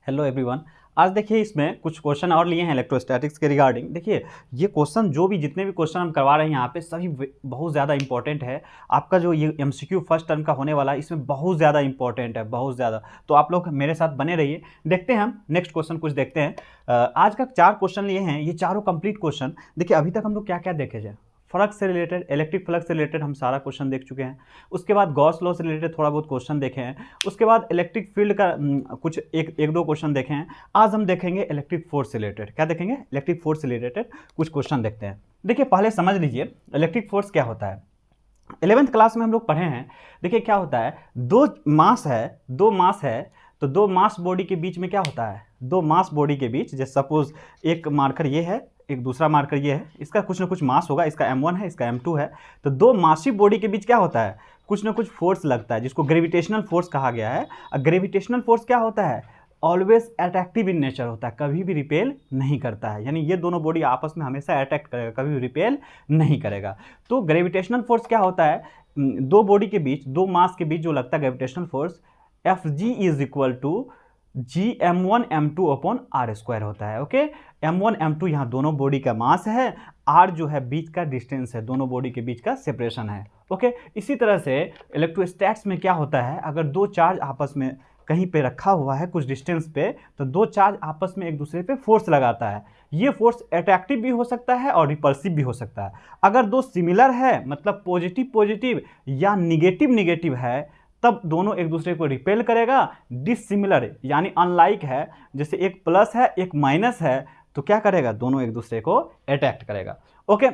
Hello everyone. आज देखिए इसमें कुछ क्वेश्चन और लिए हैं इलेक्ट्रोस्टैटिक्स के रिगार्डिंग। देखिए ये क्वेश्चन जो भी जितने भी क्वेश्चन हम करवा रहे हैं यहाँ पे सभी बहुत ज़्यादा इंपॉर्टेंट है। आपका जो ये एमसीक्यू फर्स्ट टर्म का होने वाला है इसमें बहुत ज़्यादा इंपॉर्टेंट है, बहुत ज़्यादा। तो आप लोग मेरे साथ बने रहिए। देखते हैं हम नेक्स्ट क्वेश्चन कुछ देखते हैं। आज का 4 क्वेश्चन लिए हैं, ये चारों कंप्लीट क्वेश्चन। देखिए अभी तक हम लोग क्या क्या देखे जाए, फ्लक्स से रिलेटेड, इलेक्ट्रिक फ्लक्स से रिलेटेड हम सारा क्वेश्चन देख चुके हैं। उसके बाद गॉस लॉ से रिलेटेड थोड़ा बहुत क्वेश्चन देखे हैं। उसके बाद इलेक्ट्रिक फील्ड का कुछ एक दो क्वेश्चन देखे हैं। आज हम देखेंगे इलेक्ट्रिक फोर्स से रिलेटेड। क्या देखेंगे? इलेक्ट्रिक फोर्स से रिलेटेड कुछ क्वेश्चन देखते हैं। देखिए पहले समझ लीजिए इलेक्ट्रिक फोर्स क्या होता है। 11th क्लास में हम लोग पढ़े हैं। देखिए क्या होता है, दो मास है तो दो मास बॉडी के बीच में क्या होता है, दो मास बॉडी के बीच, जैसे सपोज एक मार्कर ये है, एक दूसरा मार्कर ये है, इसका कुछ ना कुछ मास होगा, इसका m1 है, इसका m2 है। तो दो मासी बॉडी के बीच क्या होता है, कुछ ना कुछ फोर्स लगता है, जिसको ग्रेविटेशनल फोर्स कहा गया है। ग्रेविटेशनल फोर्स क्या होता है, ऑलवेज अट्रैक्टिव इन नेचर होता है, कभी भी रिपेल नहीं करता है। यानी ये दोनों बॉडी आपस में हमेशा अट्रैक्ट करेगा, कभी भी रिपेल नहीं करेगा। तो ग्रेविटेशनल फोर्स क्या होता है, दो बॉडी के बीच, दो मास के बीच जो लगता है gravitational force, Fg is equal to Gm1 m2 upon R square होता है। ओके, m1 m2 यहाँ दोनों बॉडी का मास है, r जो है बीच का डिस्टेंस है, दोनों बॉडी के बीच का सेपरेशन है। ओके, इसी तरह से इलेक्ट्रोस्टैट्स में क्या होता है, अगर दो चार्ज आपस में कहीं पे रखा हुआ है कुछ डिस्टेंस पे, तो दो चार्ज आपस में एक दूसरे पे फोर्स लगाता है। ये फोर्स अट्रैक्टिव भी हो सकता है और रिपल्सिव भी हो सकता है। अगर दो सिमिलर है, मतलब पॉजिटिव पॉजिटिव या निगेटिव निगेटिव है, तब दोनों एक दूसरे को रिपेल करेगा। डिसिमिलर यानी अनलाइक है, जैसे एक प्लस है एक माइनस है, तो क्या करेगा, दोनों एक दूसरे को अट्रैक्ट करेगा। ओके,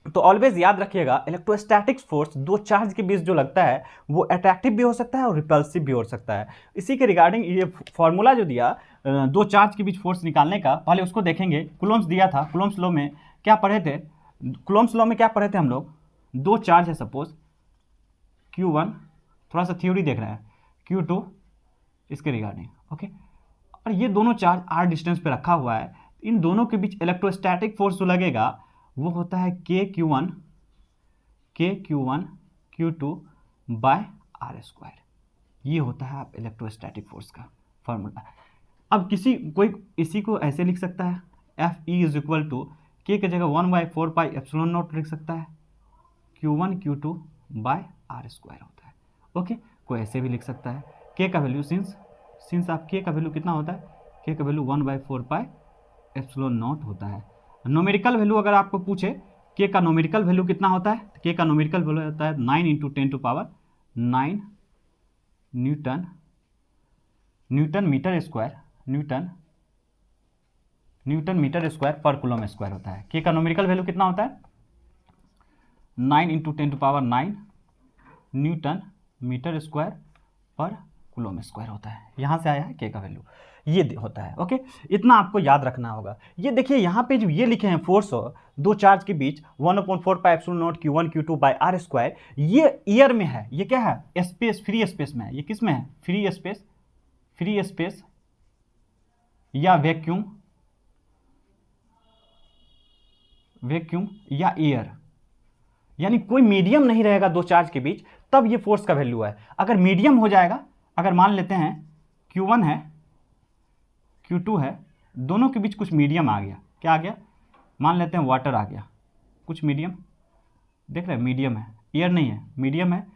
तो ऑलवेज याद रखिएगा इलेक्ट्रोस्टैटिक्स फोर्स दो चार्ज के बीच जो लगता है वो अट्रैक्टिव भी हो सकता है और रिपल्सिव भी हो सकता है। इसी के रिगार्डिंग ये फॉर्मूला जो दिया दो चार्ज के बीच फोर्स निकालने का, पहले उसको देखेंगे। कूलम्ब्स दिया था, कूलम्ब्स लॉ में क्या पढ़े थे, कूलम्ब्स लॉ में क्या पढ़े थे हम लोग, दो चार्ज है सपोज Q1, थोड़ा सा थ्योरी देख रहे हैं, Q2 इसके रिगार्डिंग। ओके, और ये दोनों चार्ज r डिस्टेंस पे रखा हुआ है। इन दोनों के बीच इलेक्ट्रोस्टैटिक फोर्स जो लगेगा वो होता है KQ1 Q2 by R square. ये होता है आप इलेक्ट्रोस्टैटिक फोर्स का फॉर्मूला। अब कोई इसी को ऐसे लिख सकता है, Fe is equal to K की जगह 1/4πε0 लिख सकता है, Q1 Q2 by R square होता है। ओके, कोई ऐसे भी लिख सकता है। K का वैल्यू सिंस आप K का वैल्यू कितना होता है, K का वैल्यू 1/4πε0 होता है। नोमेरिकल वैल्यू अगर आपको पूछे K का नोमेरिकल वैल्यू कितना होता है, तो K का नोमेरिकल वैल्यू होता है 9 × 10⁹ न्यूटन मीटर स्क्वायर पर कूलम स्क्वायर होता है। K का नोमेरिकल वैल्यू कितना होता है, 9 × 10⁹ न्यूटन मीटर स्क्वायर पर कूलम स्क्वायर होता है। यहाँ से आया है K का वैल्यू, ये होता है। ओके, इतना आपको याद रखना होगा। ये देखिए यहाँ पे जो ये लिखे हैं फोर्स दो चार्ज के बीच 1/4πε0 Q1 Q2 by R square, ये ईयर में है, ये क्या है, स्पेस, फ्री स्पेस में है। ये किस में है, फ्री स्पेस या वैक्यूम या एयर, यानी कोई मीडियम नहीं रहेगा दो चार्ज के बीच, तब ये फोर्स का वैल्यू है। अगर मीडियम हो जाएगा, अगर मान लेते हैं Q1 है Q2 है, दोनों के बीच कुछ मीडियम आ गया, क्या आ गया, मान लेते हैं वाटर आ गया, कुछ मीडियम, देख रहे हैं मीडियम है, एयर नहीं है, मीडियम है।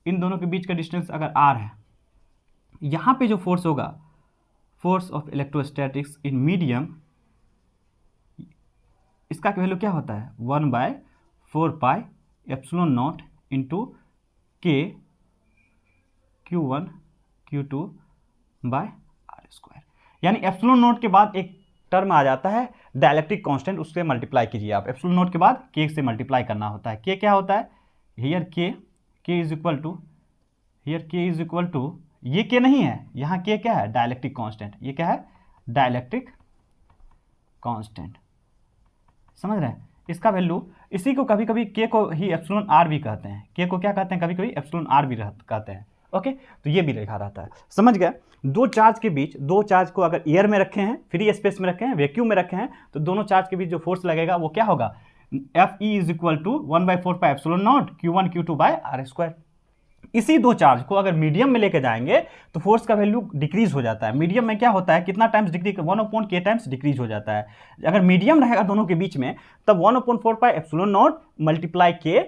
इन दोनों के बीच का डिस्टेंस अगर r है, यहाँ पे जो फोर्स होगा, force of electrostatics in medium, इसका वैल्यू क्या होता है, 1/4πε0 into K Q1 Q2 by R square. यानी ε0 के बाद एक टर्म आ जाता है डाइलेक्ट्रिक कांस्टेंट, उससे मल्टीप्लाई कीजिए आप। ε0 के बाद K से मल्टीप्लाई करना होता है। K क्या होता है, here K is equal to, here K is equal to, ये K नहीं है, यहाँ K क्या है, डाइलेक्ट्रिक कांस्टेंट। ये क्या है, डाइलेक्ट्रिक कांस्टेंट, समझ रहे हैं। इसका वैल्यू, इसी को कभी कभी K को ही εr भी कहते हैं, K को क्या कहते हैं, कभी कभी εr भी कहते हैं। ओके, तो ये भी लिखा रहता है, समझ गए। दो चार्ज के बीच, दो चार्ज को अगर एयर में रखे हैं, फ्री स्पेस में रखे हैं, वैक्यूम में रखे हैं, तो दोनों चार्ज के बीच जो फोर्स लगेगा वो क्या होगा, Fe is equal to 1/4πε0 Q1 Q2 by R square. इसी दो चार्ज को अगर मीडियम में लेके जाएंगे तो फोर्स का वैल्यू डिक्रीज हो जाता है। मीडियम में क्या होता है, कितना times decrease, 1/k times decrease हो जाता है। अगर मीडियम रहेगा दोनों के बीच में तब 1/4πε0 multiply k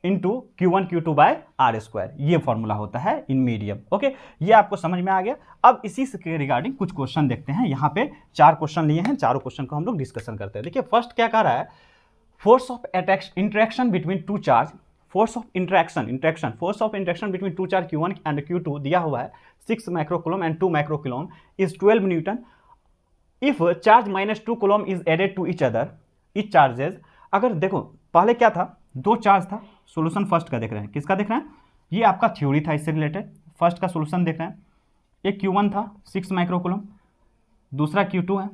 into Q1 Q2 bye r², ये फॉर्मूला होता है इन मीडियम। ओके, ये आपको समझ में आ गया। अब इसी के रिगार्डिंग कुछ क्वेश्चन देखते हैं। यहाँ पे 4 क्वेश्चन लिए हैं, चारों क्वेश्चन को हम लोग डिस्कशन करते हैं। देखिए फर्स्ट क्या कह रहा है, force of interaction between two charge, force of interaction between two charge Q1 and Q2 दिया हुआ है 6 microcoulomb and 2 microcoulomb is 12 newton. If charge -2 coulomb is added to each other, each charges, अगर देखो पहले क्या था, दो चार्ज था। सॉल्यूशन फर्स्ट का देख रहे हैं, किसका देख रहे हैं, ये आपका थ्योरी था इससे रिलेटेड। फर्स्ट का सॉल्यूशन देख रहे हैं, एक Q1 था 6 माइक्रोकूलम, दूसरा Q2 है,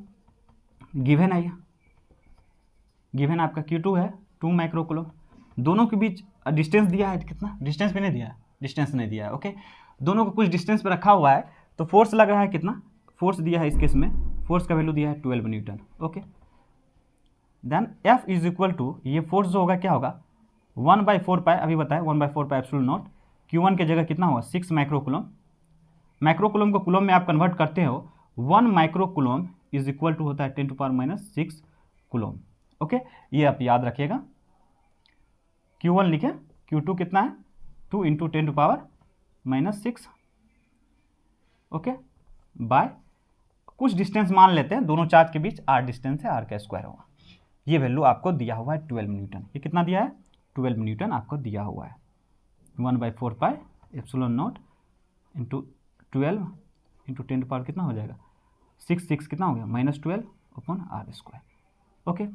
गिवन है, ये गिवन आपका Q2 है 2 माइक्रोकूलम। दोनों के बीच डिस्टेंस दिया है, कितना डिस्टेंस भी नहीं दिया है, डिस्टेंस नहीं दिया है। ओके, दोनों को कुछ डिस्टेंस पे रखा हुआ है, तो फोर्स लग रहा है कितना, फोर्स दिया है इस केस में, फोर्स का वैल्यू दिया है 12 newton. Okay, then F is equal to, ये फोर्स जो होगा क्या होगा 1/4π, अभी बताया 1/4πε0, Q1 के जगह कितना होगा 6 माइक्रोकूलम। माइक्रोकूलम को कूलम में आप कन्वर्ट करते हो, 1 माइक्रोकूलम इज इक्वल टू होता है 10⁻⁻6 कूलम। ओके, ये आप याद रखिएगा। Q1 लिखे, Q2 कितना है 2 × 10⁻⁻6। ओके, बाय कुछ डिस्टेंस मान लेते हैं, दोनों चार्ज के बीच r डिस्टेंस है, r² होगा। ये वैल्यू आपको दिया हुआ है 12 न्यूटन। ये कितना दिया है 12 न्यूटन आपको दिया हुआ है। 1/4πε0 इंटू 12 इंटू 10 पावर कितना हो जाएगा 6 कितना हो गया -12/r²। ओके,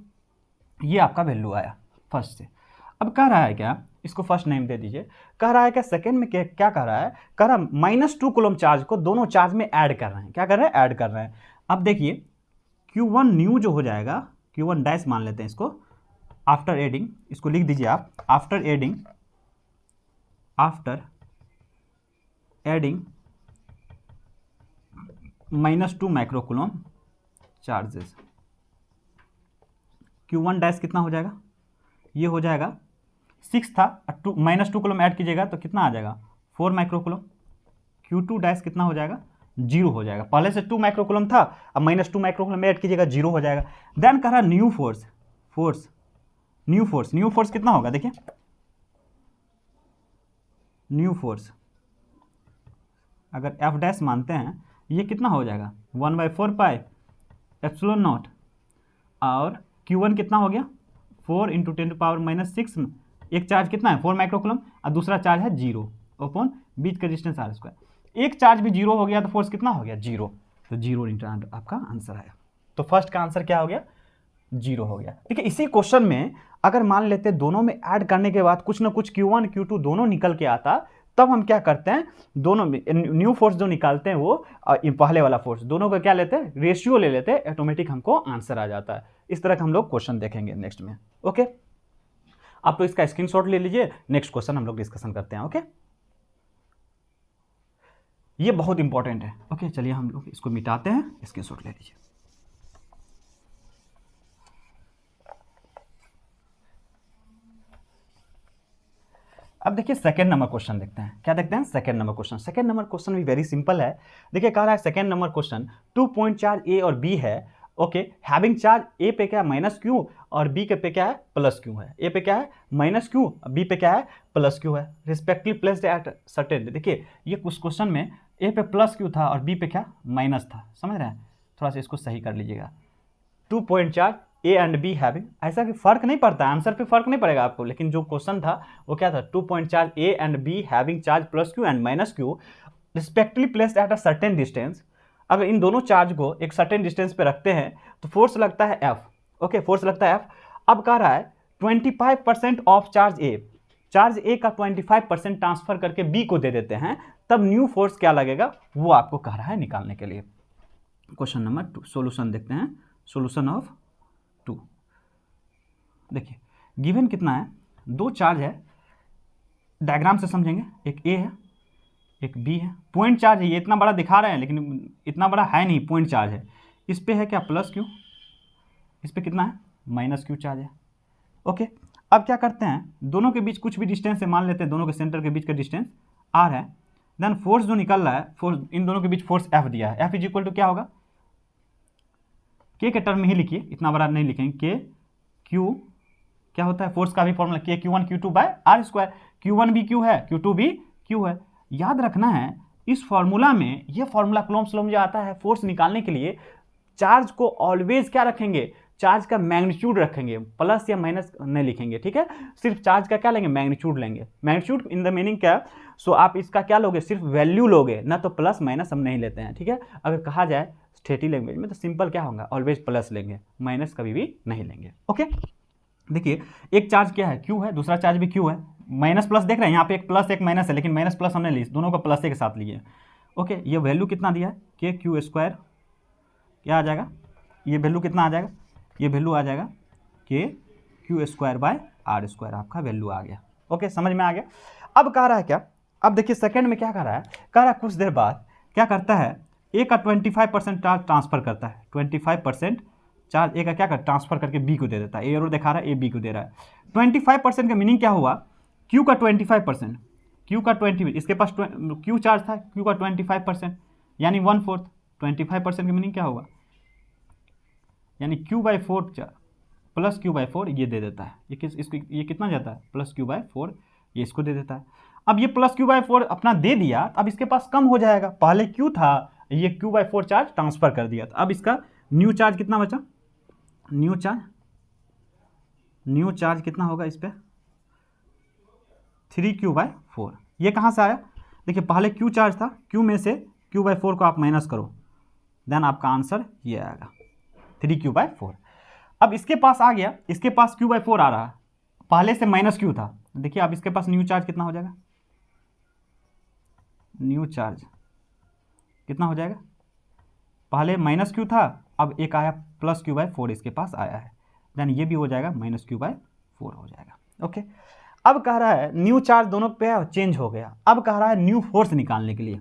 ये आपका वैल्यू आया फर्स्ट से। अब कह रहा है क्या, इसको फर्स्ट नेम दे दीजिए। कह रहा है क्या सेकंड में, क्या कह रहा है, कह रहा -2 कूलम चार्ज को दोनों चार्ज में ऐड कर रहे हैं। क्या कर रहे हैं, ऐड कर रहे हैं। अब देखिए Q1 न्यू जो हो जाएगा, Q1 डैश मान लेते हैं इसको, आफ्टर एडिंग, इसको लिख दीजिए आप, after adding -2 microcoulomb charges, Q1 dash कितना हो जाएगा, ये हो जाएगा 6 था, -2 कूलम ऐड कीजिएगा तो कितना आ जाएगा 4 माइक्रोकूलम। Q2 डैश कितना हो जाएगा 0 हो जाएगा, पहले से 2 माइक्रोकूलम था, अब -2 माइक्रोकूलम ऐड कीजिएगा 0 हो जाएगा। देन कह रहा न्यू फोर्स कितना होगा, देखिए न्यू फोर्स अगर F डैश मानते हैं, ये कितना हो जाएगा 1/4πε0, और Q1 कितना हो गया 4 × 10⁻⁻6 में, एक चार्ज कितना है 4 माइक्रोकूलम और दूसरा चार्ज है 0 अपॉन बीच का डिस्टेंस r²। एक चार्ज भी 0 हो गया तो फोर्स कितना हो गया 0, तो 0 × आपका आंसर आया। तो फर्स्ट का आंसर क्या हो गया 0 हो गया। ठीक है, इसी क्वेश्चन में अगर मान लेते दोनों में ऐड करने के बाद कुछ ना कुछ Q1 Q2 दोनों निकल के आता, तब हम क्या करते हैं, दोनों में न्यू फोर्स जो निकालते हैं वो पहले वाला फोर्स, दोनों का क्या लेते हैं रेशियो ले लेते हैं, ऑटोमेटिक हमको आंसर आ जाता है। इस तरह का हम लोग क्वेश्चन देखेंगे नेक्स्ट में। ओके, आप तो इसका स्क्रीनशॉट ले लीजिए, नेक्स्ट क्वेश्चन हम लोग डिस्कशन करते हैं। ओके, ये बहुत इंपॉर्टेंट है। ओके, चलिए हम लोग इसको मिटाते हैं, स्क्रीनशॉट ले लीजिए। अब देखिए सेकंड नंबर क्वेश्चन देखते हैं, क्या देखते हैं second number question. Second number question भी वेरी सिंपल है। देखिए कह रहा है second number question 2 point charge A और बी है। ओके, हैविंग चार्ज ए पे क्या है -q और बी के पे क्या है +q है। ए पे क्या है -q, बी पे क्या है +q है, रिस्पेक्टिवली प्लेस्ड एट सर्टेन। देखिए ये कुछ क्वेश्चन में ए पे +q था और बी पे क्या माइनस था, समझ रहे हैं, थोड़ा सा इसको सही कर लीजिएगा। 2 point charge A and be having, ऐसा कि फर्क नहीं पड़ता, आंसर पे फर्क नहीं पड़ेगा आपको, लेकिन जो क्वेश्चन था वो क्या था 2 point charge A and be having charge +q and -q respectively placed at a certain distance. अगर इन दोनों चार्ज को एक सर्टेन डिस्टेंस पे रखते हैं तो फोर्स लगता है F। ओके, फोर्स लगता है F। अब कह रहा है 25% ऑफ चार्ज ए का 25% ट्रांसफर करके बी को दे देते हैं, तब न्यू फोर्स क्या लगेगा वो आपको कह रहा है निकालने के लिए। क्वेश्चन नंबर 2 सॉल्यूशन देखते हैं, सॉल्यूशन ऑफ 2। देखिए गिवन कितना है, दो चार्ज है, डायग्राम से समझेंगे, एक ए है एक बी है, पॉइंट चार्ज है, ये इतना बड़ा दिखा रहे हैं लेकिन इतना बड़ा है नहीं, पॉइंट चार्ज है। इस पे है क्या +q, इस पे कितना है -q चार्ज है। ओके, अब क्या करते हैं, दोनों के बीच कुछ भी डिस्टेंस है, मान लेते हैं दोनों के सेंटर के बीच का डिस्टेंस r है, देन फोर्स जो निकल रहा है, फोर्स इन दोनों के बीच फोर्स F दिया है, F इज इक्वल टू क्या होगा, K के टर्म में ही लिखिए, इतना बड़ा नहीं लिखेंगे, K Q क्या होता है, फोर्स का भी formula K Q1 Q2 by R square, Q1 भी Q है, Q2 भी Q है। याद रखना है इस फॉर्मूला में, ये फॉर्मूला कुलॉम्ब्स लॉ में जो आता है फोर्स निकालने के लिए, चार्ज को ऑलवेज क्या रखेंगे, चार्ज का मैग्नीट्यूड रखेंगे, प्लस या माइनस नहीं लिखेंगे, ठीक है, सिर्फ चार्ज का क्या लेंगे, मैग्नीट्यूड लेंगे। मैग्नीट्यूड इन द मीनिंग क्या, सो आप इसका क्या लोगे, सिर्फ वैल्यू लोगे ना, तो प्लस माइनस हम नहीं लेते हैं, ठीक है। अगर कहा जाए स्टेटी लैंग्वेज में तो सिंपल क्या होगा, ऑलवेज प्लस लेंगे, माइनस कभी भी नहीं लेंगे। ओके, देखिए एक चार्ज क्या है, Q है, दूसरा चार्ज भी Q है, माइनस प्लस देख रहे हैं यहाँ पे, एक प्लस एक माइनस है, लेकिन माइनस प्लस हमने ली, दोनों को प्लस के साथ लिए। ओके, ये वैल्यू कितना दिया है, के क्यू स्क्वायर क्या आ जाएगा, ये वैल्यू कितना आ जाएगा, ये वैल्यू आ जाएगा K Q square by R square, आपका वैल्यू आ गया। ओके, समझ में आ गया। अब कह रहा है क्या, अब देखिए सेकंड में क्या कह रहा है, कह रहा है कुछ देर बाद क्या करता है, ए का 25% चार्ज ट्रांसफर करता है, 25% चार्ज ए का क्या कर ट्रांसफर करके बी को दे देता है, ए और दिखा रहा है, ए बी को दे रहा है। 25% का मीनिंग क्या हुआ, क्यू का 25%, क्यू का 20, इसके पास क्यू चार्ज था, क्यू का 25% यानी 1/4, 25% का मीनिंग क्या होगा, यानी Q/4 प्लस Q/4 ये दे देता है, ये कितना जाता है, प्लस Q/4 ये इसको दे देता है। अब ये प्लस Q/4 अपना दे दिया, अब इसके पास कम हो जाएगा, पहले Q था, ये Q/4 चार्ज ट्रांसफर कर दिया, अब इसका न्यू चार्ज कितना बचा, न्यू चार्ज कितना होगा इस पर 3Q/4। ये कहाँ से आया, देखिए पहले Q चार्ज था, Q में से Q/4 को आप माइनस करो, देन आपका आंसर ये आएगा 3Q/4। अब इसके पास आ गया, इसके पास Q/4 आ रहा है, पहले से माइनस Q था, देखिए अब इसके पास न्यू चार्ज कितना हो जाएगा, न्यू चार्ज कितना हो जाएगा, पहले माइनस Q था, अब एक आया प्लस Q/4 इसके पास आया है, देन ये भी हो जाएगा माइनस Q/4 हो जाएगा। ओके, अब कह रहा है न्यू चार्ज दोनों पे चेंज हो गया, अब कह रहा है न्यू फोर्स निकालने के लिए,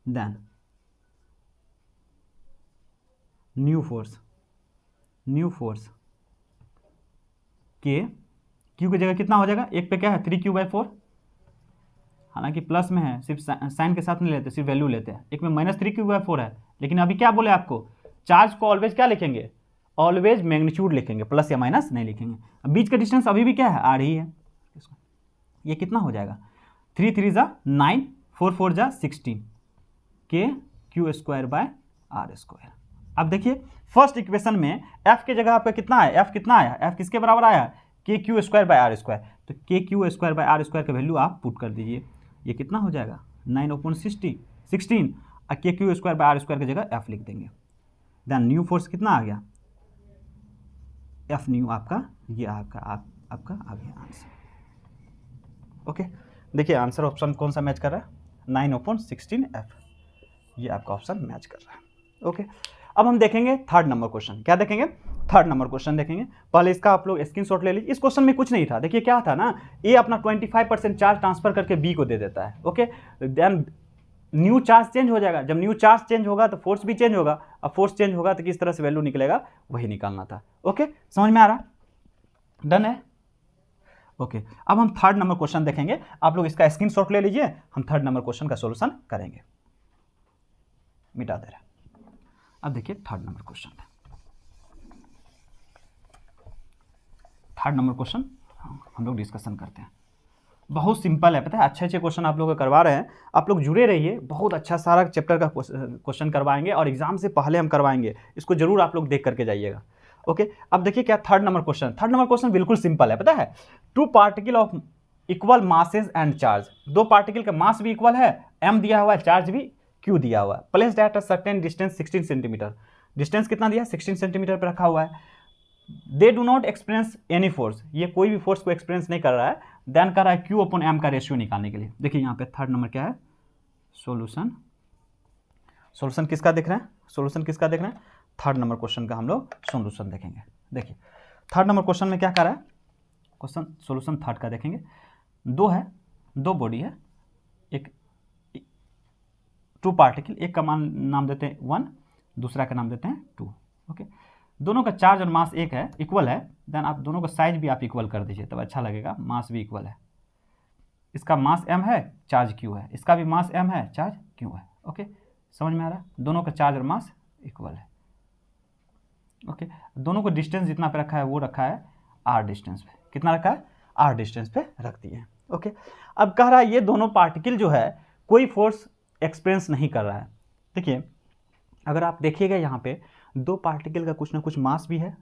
देन न्यू फोर्स के क्यू की जगह कितना हो जाएगा, एक पे क्या है 3Q/4, हालांकि प्लस में है, सिर्फ साइन के साथ नहीं लेते, सिर्फ वैल्यू लेते हैं, एक में माइनस 3Q/4 है, लेकिन अभी क्या बोले आपको, चार्ज को ऑलवेज क्या लिखेंगे, ऑलवेज मैग्नीट्यूड लिखेंगे, प्लस या माइनस नहीं लिखेंगे। अब बीच का डिस्टेंस अभी भी क्या है, आर ही है, ये कितना हो जाएगा 3 3 जा 9, 4 4 जा 16, K Q square by R square. अब देखिए फर्स्ट इक्वेशन में f की जगह आपका कितना है, f कितना आया, f किसके बराबर आया, K Q square by R square, तो K Q square by R square का वैल्यू आप पुट कर दीजिए, ये कितना हो जाएगा 9/16 और K Q square by R square की जगह f लिख देंगे, देन न्यू फोर्स कितना आ गया, f न्यू आपका ये आपका आ गया आंसर। ओके, देखिए आंसर ऑप्शन कौन सा मैच कर रहा है, 9/16f, ये आपका ऑप्शन मैच कर रहा है। ओके, अब हम देखेंगे थर्ड नंबर क्वेश्चन, क्या देखेंगे, थर्ड नंबर क्वेश्चन देखेंगे। पहले इसका आप लोग स्क्रीनशॉट ले लीजिए, इस क्वेश्चन में कुछ नहीं था, देखिए क्या था ना, ए अपना 25% चार्ज ट्रांसफर करके बी को दे देता है। Okay, then new charge change हो जाएगा, जब न्यू चार्ज चेंज होगा तो फोर्स भी चेंज होगा, अब फोर्स चेंज होगा तो किस तरह से वैल्यू निकलेगा वही निकालना था। ओके, समझ में आ रहा, डन है। ओके, अब हम थर्ड नंबर क्वेश्चन देखेंगे, आप लोग इसका स्क्रीनशॉट ले लीजिए, हम थर्ड नंबर क्वेश्चन का सॉल्यूशन करेंगे, मिटा दे रहा। अब देखिए third number question, third number question हम लोग डिस्कशन करते हैं, बहुत सिंपल है, पता है, अच्छे अच्छे क्वेश्चन आप लोग को करवा रहे हैं, आप लोग जुड़े रहिए, बहुत अच्छा सारा चैप्टर का क्वेश्चन करवाएंगे और एग्जाम से पहले हम करवाएंगे, इसको जरूर आप लोग देख करके जाइएगा। ओके, अब देखिए क्या third number question, third number question बिल्कुल सिंपल है, पता है, 2 particle of equal masses and charge, 2 particle का मास भी इक्वल है, m दिया हुआ है, चार्ज भी q दिया हुआ है, placed at a certain distance 16 centimetre, distance कितना दिया 16 सेंटीमीटर पर रखा हुआ है, they do not experience any force, ये कोई भी फोर्स को एक्सपीरियंस नहीं कर रहा है, देन कर रहा है Q/M का रेशियो निकालने के लिए। देखिए यहाँ पे थर्ड नंबर क्या है, सॉल्यूशन, सॉल्यूशन किसका देख रहे हैं, सॉल्यूशन किसका देख रहे हैं, थर्ड नंबर क्वेश्चन का हम लोग सॉल्यूशन देखेंगे। देखिए थर्ड नंबर क्वेश्चन में क्या कर रहा है, क्वेश्चन सॉल्यूशन थर्ड का देखेंगे, दो बॉडी है, एक 2 पार्टिकल, एक का नाम देते हैं 1, दूसरा का नाम देते हैं 2। ओके, दोनों का चार्ज और मास एक है, इक्वल है, देन आप दोनों का साइज भी आप इक्वल कर दीजिए तब अच्छा लगेगा। मास भी इक्वल है, इसका मास m है, चार्ज q है, इसका भी मास m है, चार्ज q है। ओके, समझ में आ रहा है? दोनों का चार्ज और मास इक्वल है। ओके, दोनों को डिस्टेंस जितना पे रखा है वो रखा है r डिस्टेंस पे। कितना रखा है? r डिस्टेंस पे रख दिए। ओके, अब कह रहा है ये दोनों पार्टिकल जो है कोई फोर्स एक्सपीरियंस नहीं कर रहा है। देखिए, अगर आप देखिएगा यहाँ पे दो पार्टिकल का कुछ ना कुछ मास भी है,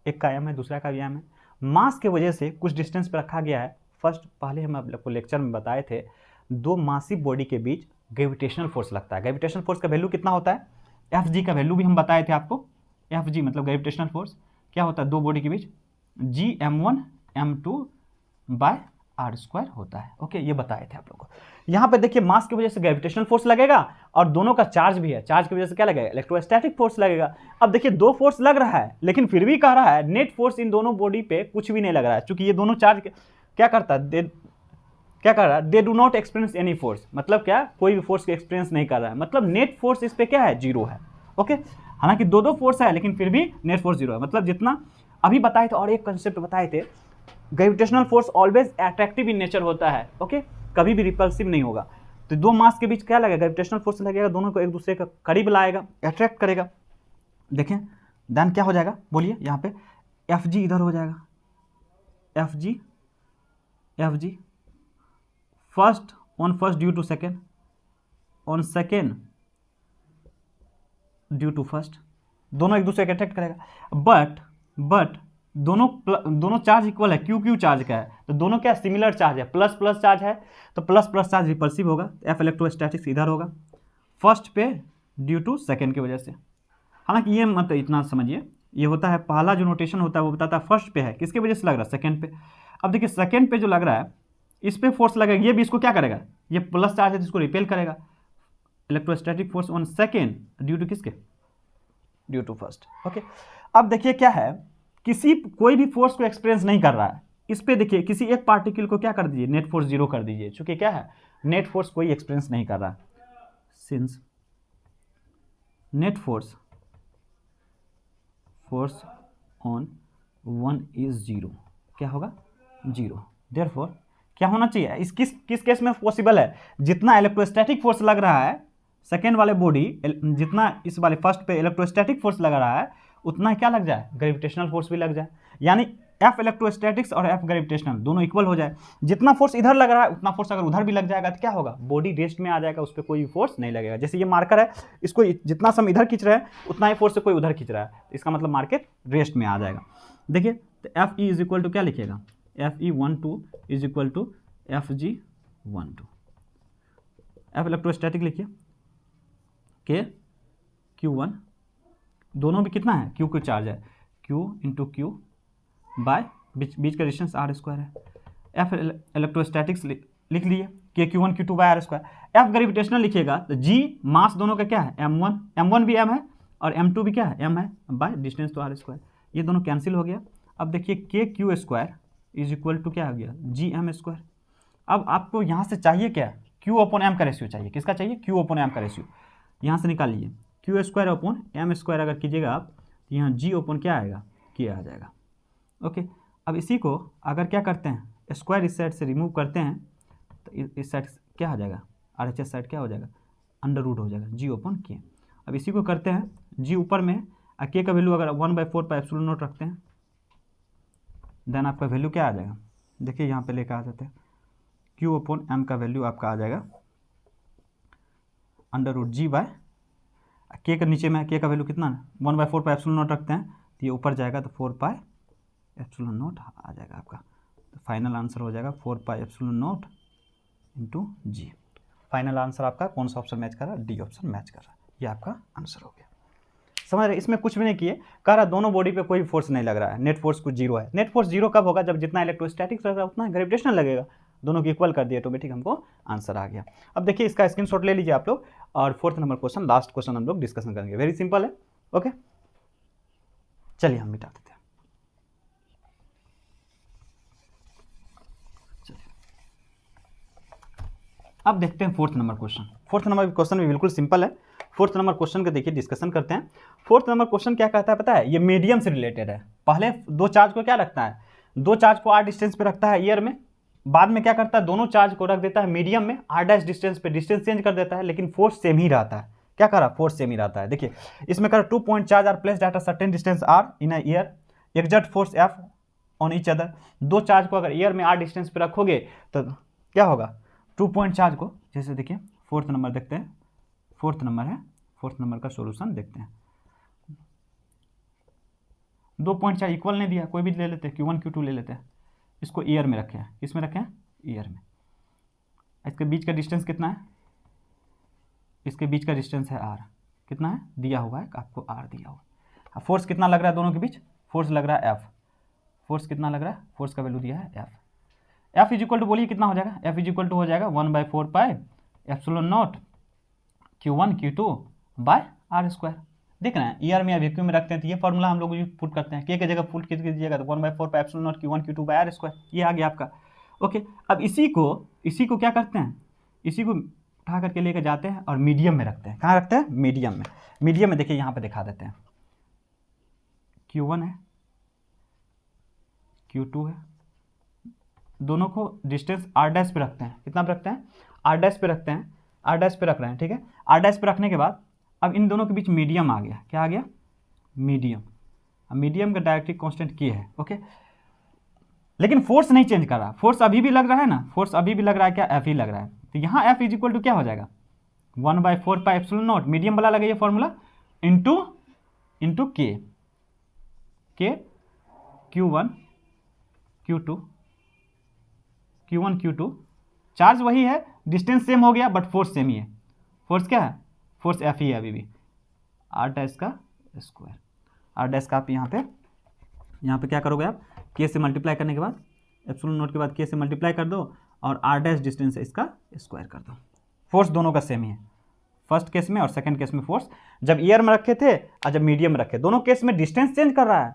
एक का m है, दूसरा का भी m है। मास के वजह से कुछ डिस्टेंस पे रखा गया है। फर्स्ट पहले हम आपको लेक्चर में बताए थे, दो मासिव बॉडी के बीच ग्रेविटेशनल फोर्स लगता है। ग्रेविटेशनल फोर्स का वैल्यू कितना होता है? Fg का वैल्यू भी हम बताए थे आपको। Fg मतलब ग्रेविटेशनल फोर्स क्या होता है दो बॉडी के बीच? Gm1 m2 बाय r² होता है। ओके, ये बताए थे आप लोगों को। यहाँ पे देखिए मास की वजह से ग्रेविटेशनल फोर्स लगेगा और दोनों का चार्ज भी है, चार्ज की वजह से क्या लगेगा? इलेक्ट्रोस्टैटिक फोर्स लगेगा। अब देखिए दो फोर्स लग रहा है लेकिन फिर भी कह रहा है नेट फोर्स इन दोनों बॉडी पे कुछ भी नहीं लग रहा है, क्योंकि ये दोनों चार्ज क्या करता है, क्या कर रहा है? They do not experience any force. मतलब क्या? कोई भी फोर्स का एक्सपीरियंस नहीं कर रहा है, मतलब नेट फोर्स इस पे क्या है? जीरो है। ओके, हालांकि दो दो फोर्स है लेकिन फिर भी नेट फोर्स जीरो है। मतलब जितना अभी बताए थे और एक कंसेप्ट बताए थे, gravitational force always attractive in nature होता है। ओके, कभी भी रिपल्सिव नहीं होगा। तो दो मास के बीच क्या लगेगा? ग्रेविटेशनल फोर्स लगेगा, दोनों को एक दूसरे के करीब लाएगा, अट्रैक्ट करेगा। देखें देन क्या हो जाएगा? बोलिए, यहाँ पे Fg इधर हो जाएगा, Fg first on first due to second, on second due to first, दोनों एक दूसरे को अट्रैक्ट करेगा। बट दोनों चार्ज इक्वल है, क्यू चार्ज का है, तो दोनों क्या सिमिलर चार्ज है, प्लस प्लस चार्ज है, तो प्लस प्लस चार्ज रिपल्सिव होगा। एफ इलेक्ट्रोस्टैटिक्स इधर होगा, फर्स्ट पे ड्यू टू सेकेंड की वजह से। हालांकि ये मत इतना समझिए, ये होता है पहला जो नोटेशन होता है वो बताता है फर्स्ट पे है, किसकी वजह से लग रहा है? सेकेंड पे। अब देखिए सेकेंड पे जो लग रहा है इस पे फोर्स लगेगा, ये भी इसको क्या करेगा? ये प्लस चार्ज है तो इसको रिपेल करेगा। Electrostatic force on second due to किसके? Due to first. ओके, अब देखिए क्या है, कोई भी फोर्स को एक्सपीरियंस नहीं कर रहा है। इस पे देखिए किसी एक पार्टिकल को क्या कर दीजिए? नेट फोर्स जीरो कर दीजिए, चूंकि क्या है? नेट फोर्स कोई एक्सपीरियंस नहीं कर रहा है। Since net force on one is zero, क्या होगा? जीरो। देयरफॉर क्या होना चाहिए? इस किस केस में पॉसिबल है? जितना इलेक्ट्रोस्टैटिक फोर्स लग रहा है सेकेंड वाले बॉडी, जितना इस वाले फर्स्ट पे इलेक्ट्रोस्टैटिक फोर्स लग रहा है उतना क्या लग जाए? ग्रेविटेशनल फोर्स भी लग जाए। यानी एफ इलेक्ट्रोस्टैटिक्स और एफ ग्रेविटेशनल दोनों इक्वल हो जाए। जितना फोर्स इधर लग रहा है उतना फोर्स अगर उधर भी लग जाएगा तो क्या होगा? बॉडी रेस्ट में आ जाएगा, उस पर कोई भी फोर्स नहीं लगेगा। जैसे ये मार्कर है, इसको जितना सम इधर खींच रहे हैं उतना ही फोर्स से कोई उधर खींच रहा है, इसका मतलब मार्केट रेस्ट में आ जाएगा। देखिए तो F E is equal to क्या लिखिएगा? F E 12 is equal to F G 12। F electrostatic लिखिए के Q1, दोनों भी कितना है? Q चार्ज है, Q इंटू क्यू बाय बीच का डिस्टेंस r² है। F इलेक्ट्रोस्टैटिक्स लिख लिए के Q1 Q2 bye r²। F gravitational लिखिएगा तो G मास दोनों का क्या है? M1 भी M है और M2 भी क्या है? M है, बाय डिस्टेंस तो r²। ये दोनों कैंसिल हो गया। अब देखिए KQ² इज इक्वल टू क्या हो गया? GM²। अब आपको यहाँ से चाहिए क्या? Q/M का रेशियो चाहिए। किसका चाहिए? Q/M का रेशियो। यहाँ से निकाल लीजिए, Q²/M² अगर कीजिएगा आप तो यहाँ G/ क्या आएगा? K आ जाएगा। ओके, अब इसी को अगर क्या करते हैं, स्क्वायर इस साइड से रिमूव करते हैं तो इस साइड क्या आ जाएगा? RHS साइड क्या हो जाएगा? अंडर रूट हो जाएगा G/K। अब इसी को करते हैं, G ऊपर में है, K का वैल्यू अगर 1/4πε0 रखते हैं देन आपका वैल्यू क्या आ जाएगा? देखिए यहाँ पे लेकर आ जाते हैं, Q/M का वैल्यू आपका आ जाएगा √G/, K के नीचे में K का वैल्यू कितना है? 1/4πε0 रखते हैं तो ये ऊपर जाएगा तो 4πε0 आ जाएगा आपका। तो फाइनल आंसर हो जाएगा 4πε0 इंटू G। फाइनल आंसर आपका कौन सा ऑप्शन मैच कर रहा है? डी ऑप्शन मैच कर रहा है। ये आपका आंसर हो गया। समझ रहे? इसमें कुछ भी नहीं किए, कह रहा दोनों बॉडी पे कोई फोर्स नहीं लग रहा है, नेट फोर्स कुछ जीरो है। नेट फोर्स जीरो कब होगा? जब जितना इलेक्ट्रोस्टैटिक्स लगेगा उतना ग्रेविटेशनल लगेगा। दोनों की इक्वल कर दिए ऑटोमेटिक हमको आंसर आ गया। अब देखिए इसका स्क्रीनशॉट ले लीजिए आप लोग और 4th number question, last question हम लोग डिस्कशन करेंगे। वेरी सिंपल है। ओके, चलिए हम मिटा देते हैं। अब देखते हैं 4th number question. 4th number question भी बिल्कुल सिंपल है। फोर्थ नंबर क्वेश्चन का देखिए डिस्कशन करते हैं। फोर्थ नंबर क्वेश्चन क्या कहता है पता है, ये मीडियम से रिलेटेड है। पहले दो चार्ज को क्या रखता है, दो चार्ज को r डिस्टेंस पे रखता है ईयर में, बाद में क्या करता है दोनों चार्ज को रख देता है मीडियम में r डैश डिस्टेंस पे, डिस्टेंस चेंज कर देता है लेकिन फोर्स सेम ही रहता है। क्या कह रहा है, फोर्स सेम ही रहता है। देखिए इसमें कर 2 point charge are placed at a certain distance r in a air, exert force F on each other. दो चार्ज को अगर ईयर में r डिस्टेंस पे रखोगे तो क्या होगा, 2 पॉइंट चार्ज को, जैसे देखिए फोर्थ नंबर देखते हैं, फोर्थ नंबर है, फोर्थ नंबर का सॉल्यूशन देखते हैं। 2 पॉइंट चार्ज इक्वल नहीं दिया, कोई भी ले लेते हैं, Q1 Q2 ले लेते हैं, इसको ईयर में रखे हैं, इसमें रखे हैं ईयर में। इसके बीच का डिस्टेंस कितना है, इसके बीच का डिस्टेंस है r, कितना है दिया हुआ है आपको, r दिया हुआ है। फोर्स कितना लग रहा है दोनों के बीच, फोर्स लग रहा है F, फोर्स कितना लग रहा है, फोर्स का वैल्यू दिया है F इज इक्वल टू, बोलिए कितना हो जाएगा, F इज इक्वल टू हो जाएगा 1/4 pi epsilon naught Q1 Q2 by r square. देख रहे हैं ईयर में या वैक्यूम में रखते हैं तो ये फॉर्मूला हम लोग पुट करते हैं, के की जगह पुट कीजिएगा तो 1/4 pi epsilon naught Q1 Q2 by r square, ये आ गया आपका। ओके, अब इसी को क्या करते हैं, इसी को उठा करके लेकर जाते हैं और मीडियम में रखते हैं। कहाँ रखते हैं, मीडियम में। मीडियम में देखिए यहाँ पे दिखा देते हैं, Q1 है Q2 है, दोनों को डिस्टेंस r डैश पे रखते हैं, कितना पे रखते हैं, r डैश पे रखते हैं, r डैश पे रख रहे हैं, ठीक है। r डैश पे रखने के बाद अब इन दोनों के बीच मीडियम आ गया, क्या आ गया, मीडियम। अब मीडियम का डायरेक्ट्रिक कांस्टेंट K है, ओके। लेकिन फोर्स नहीं चेंज कर रहा, फोर्स अभी भी लग रहा है ना, फोर्स अभी भी लग रहा है, क्या F ही लग रहा है। तो यहाँ F इज इक्वल टू क्या हो जाएगा, 1/4 पाई एप्सिलॉन नॉट, मीडियम वाला लगे ये formula, into K Q1 Q2, charge वही है, डिस्टेंस सेम हो गया बट फोर्स सेम ही है। फोर्स क्या है, फोर्स F ही है अभी भी, r डैश का स्क्वायर, r डैश का आप यहाँ पे क्या करोगे आप, K से मल्टीप्लाई करने के बाद, एप्सिलॉन नॉट के बाद K से मल्टीप्लाई कर दो और r डैश डिस्टेंस है इसका स्क्वायर कर दो। फोर्स दोनों का सेम ही है, फर्स्ट केस में और सेकंड केस में फोर्स जब ईयर में रखे थे और जब मीडियम में रखे, दोनों केस में डिस्टेंस चेंज कर रहा है,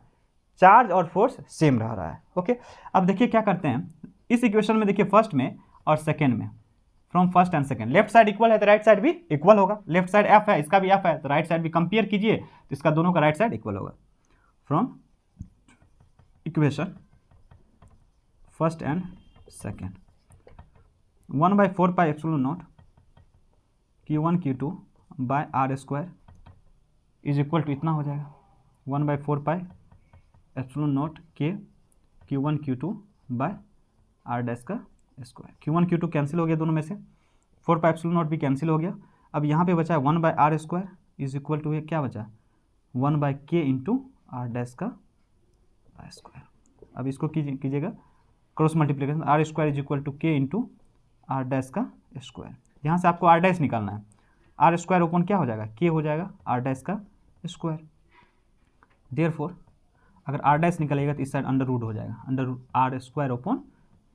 चार्ज और फोर्स सेम रह रहा है। ओके, अब देखिए क्या करते हैं इस इक्वेशन में, देखिए फर्स्ट में और सेकंड में, from first and second, left side equal है तो राइट साइड भी इक्वल होगा। लेफ्ट साइड F है, इसका भी F है, तो राइट साइड भी कंपेयर कीजिए तो इसका दोनों का राइट साइड इक्वल होगा। From equation first and second, 1/4 pi epsilon naught Q1 Q2 by r square is equal to इतना हो जाएगा, 1/4 pi epsilon naught Q1 Q2 by r dash का स्क्वायर। Q1 Q2 कैंसिल हो गया दोनों में से, 4 पाई एप्सिलॉन नॉट भी कैंसिल हो गया। अब यहाँ पे बचा है 1/r square is equal to, ये क्या बचा, 1/k इंटू r डैश का स्क्वायर। अब इसको कीजिएगा cross multiplication, r square is equal to k into r dash का स्क्वायर। यहाँ से आपको r डैश निकालना है, r स्क्वायर ओपन क्या हो जाएगा, k हो जाएगा r डैश का स्क्वायर। देयरफॉर अगर r डैश निकलेगा तो इस साइड अंडर रूट हो जाएगा, under root r square open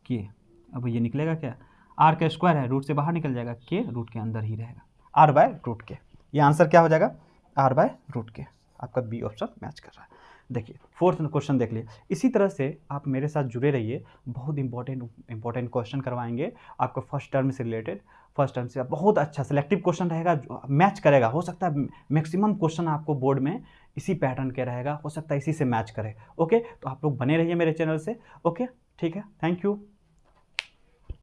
k। अब ये निकलेगा क्या, r का स्क्वायर है, रूट से बाहर निकल जाएगा, k रूट के अंदर ही रहेगा, r बाय रूट के। ये आंसर क्या हो जाएगा, r बाय रूट के। आपका बी ऑप्शन मैच कर रहा है। देखिए फोर्थ क्वेश्चन देख लिए। इसी तरह से आप मेरे साथ जुड़े रहिए, बहुत इंपॉर्टेंट क्वेश्चन करवाएंगे आपको फर्स्ट टर्म से रिलेटेड। फर्स्ट टर्म से बहुत अच्छा सिलेक्टिव क्वेश्चन रहेगा, मैच करेगा। हो सकता है मैक्सिमम क्वेश्चन आपको बोर्ड में इसी पैटर्न के रहेगा, हो सकता है इसी से मैच करे। ओके, तो आप लोग बने रहिए मेरे चैनल से। ओके, ठीक है, थैंक यू।